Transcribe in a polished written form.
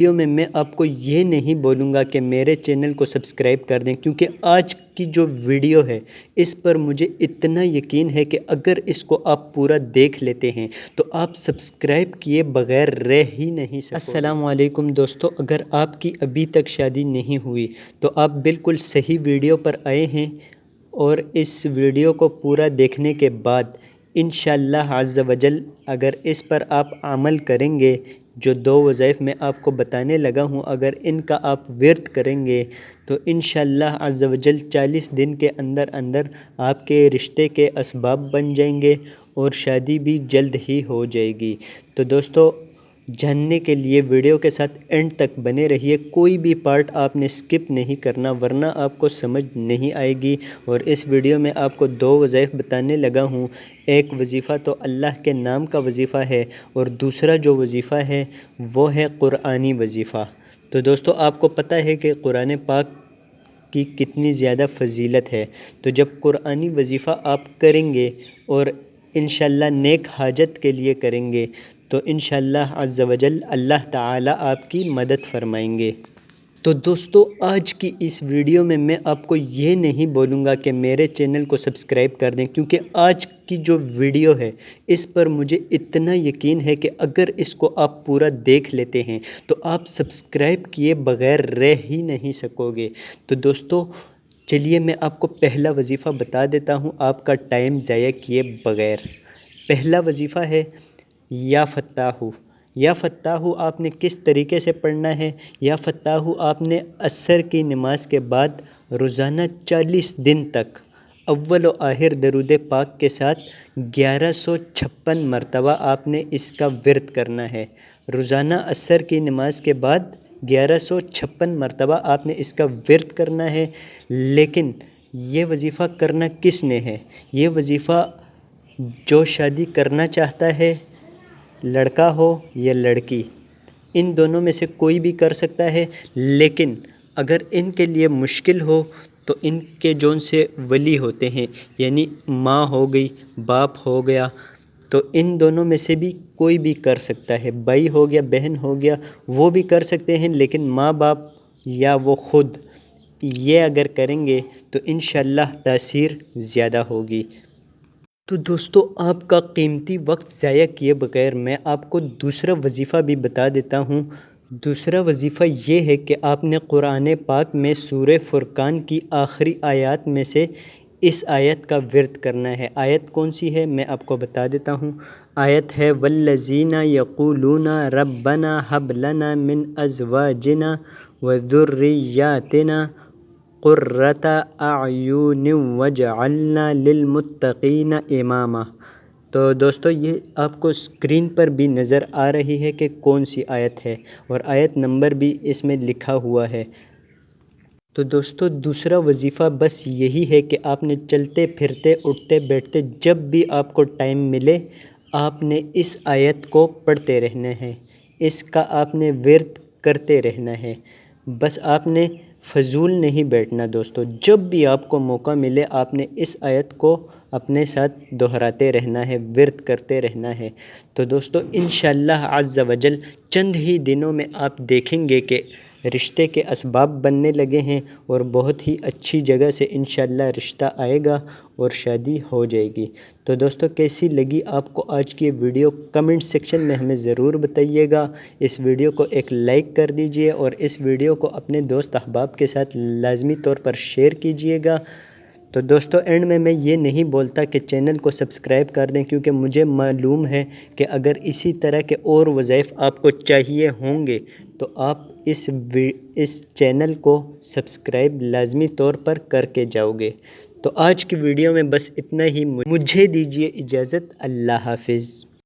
Video میں آپ کو یہ نہیں بولوں گا کہ میرے چینل کو سبسکرائب کر دیں، کیونکہ آج کی جو ویڈیو ہے اس پر مجھے اتنا یقین ہے کہ اگر اس کو آپ پورا دیکھ لیتے ہیں تو آپ سبسکرائب کیے بغیر رہ ہی نہیں سکتے۔ السلام علیکم دوستو، اگر آپ کی ابھی تک شادی نہیں ہوئی تو آپ بالکل صحیح ویڈیو پر آئے ہیں، اور اس ویڈیو کو پورا دیکھنے کے بعد انشاءاللہ عز و جل اگر اس پر آپ عمل کریں گے، جو 2 وظائف میں آپ کو بتانے لگا ہوں، اگر ان کا آپ ورد کریں گے تو انشاءاللہ عز و جل 40 دن کے اندر آپ کے رشتے کے اسباب بن جائیں گے اور شادی بھی جلد ہی ہو جائے گی۔ تو دوستو، جاننے کے لیے ویڈیو کے ساتھ اینڈ تک بنے رہیے، کوئی بھی پارٹ آپ نے سکپ نہیں کرنا ورنہ آپ کو سمجھ نہیں آئے گی۔ اور اس ویڈیو میں آپ کو 2 وظائف بتانے لگا ہوں، ایک وظیفہ تو اللہ کے نام کا وظیفہ ہے اور دوسرا جو وظیفہ ہے وہ ہے قرآنی وظیفہ۔ تو دوستو، آپ کو پتہ ہے کہ قرآن پاک کی کتنی زیادہ فضیلت ہے، تو جب قرآنی وظیفہ آپ کریں گے اور انشاءاللہ نیک حاجت کے لیے کریں گے تو انشاءاللہ عز و جل اللہ تعالی آپ کی مدد فرمائیں گے۔ تو دوستو، آج کی اس ویڈیو میں آپ کو یہ نہیں بولوں گا کہ میرے چینل کو سبسکرائب کر دیں، کیونکہ آج کی جو ویڈیو ہے اس پر مجھے اتنا یقین ہے کہ اگر اس کو آپ پورا دیکھ لیتے ہیں تو آپ سبسکرائب کیے بغیر رہ ہی نہیں سکو گے۔ تو دوستو، چلیے میں آپ کو پہلا وظیفہ بتا دیتا ہوں آپ کا ٹائم ضائع کیے بغیر۔ پہلا وظیفہ ہے یا فتاحو۔ یا فتاحو آپ نے کس طریقے سے پڑھنا ہے؟ یا فتاحو آپ نے عصر کی نماز کے بعد روزانہ 40 دن تک اول و آخر درود پاک کے ساتھ 1156 مرتبہ آپ نے اس کا ورد کرنا ہے۔ روزانہ عصر کی نماز کے بعد 1156 مرتبہ آپ نے اس کا ورد کرنا ہے۔ لیکن یہ وظیفہ کرنا کس نے ہے؟ یہ وظیفہ جو شادی کرنا چاہتا ہے، لڑکا ہو یا لڑکی، ان دونوں میں سے کوئی بھی کر سکتا ہے۔ لیکن اگر ان کے لیے مشکل ہو تو ان کے جون سے ولی ہوتے ہیں، یعنی ماں ہو گئی، باپ ہو گیا، تو ان دونوں میں سے بھی کوئی بھی کر سکتا ہے۔ بھائی ہو گیا، بہن ہو گیا، وہ بھی کر سکتے ہیں، لیکن ماں باپ یا وہ خود یہ اگر کریں گے تو انشاءاللہ تاثیر زیادہ ہوگی۔ تو دوستو، آپ کا قیمتی وقت ضائع کیے بغیر میں آپ کو دوسرا وظیفہ بھی بتا دیتا ہوں۔ دوسرا وظیفہ یہ ہے کہ آپ نے قرآن پاک میں سورہ فرقان کی آخری آیات میں سے اس آیت کا ورد کرنا ہے۔ آیت کون سی ہے میں آپ کو بتا دیتا ہوں۔ آیت ہے والذین یقولون ربنا ھب لنا من ازواجنا وذریاتنا قرۃ اعین واجعلنا للمتقین اماما۔ تو دوستو، یہ آپ کو اسکرین پر بھی نظر آ رہی ہے کہ کون سی آیت ہے، اور آیت نمبر بھی اس میں لکھا ہوا ہے۔ تو دوستو، دوسرا وظیفہ بس یہی ہے کہ آپ نے چلتے پھرتے اٹھتے بیٹھتے جب بھی آپ کو ٹائم ملے آپ نے اس آیت کو پڑھتے رہنا ہے، اس کا آپ نے ورد کرتے رہنا ہے۔ بس آپ نے فضول نہیں بیٹھنا دوستو، جب بھی آپ کو موقع ملے آپ نے اس آیت کو اپنے ساتھ دہراتے رہنا ہے، ورد کرتے رہنا ہے۔ تو دوستو، انشاءاللہ عز و جل چند ہی دنوں میں آپ دیکھیں گے کہ رشتے کے اسباب بننے لگے ہیں اور بہت ہی اچھی جگہ سے انشاءاللہ رشتہ آئے گا اور شادی ہو جائے گی۔ تو دوستو، کیسی لگی آپ کو آج کی ویڈیو کمنٹ سیکشن میں ہمیں ضرور بتائیے گا۔ اس ویڈیو کو ایک لائک کر دیجئے اور اس ویڈیو کو اپنے دوست احباب کے ساتھ لازمی طور پر شیئر کیجئے گا۔ تو دوستو، اینڈ میں یہ نہیں بولتا کہ چینل کو سبسکرائب کر دیں، کیونکہ مجھے معلوم ہے کہ اگر اسی طرح کے اور وظائف آپ کو چاہیے ہوں گے تو آپ اس چینل کو سبسکرائب لازمی طور پر کر کے جاؤ گے۔ تو آج کی ویڈیو میں بس اتنا ہی، مجھے دیجیے اجازت۔ اللہ حافظ۔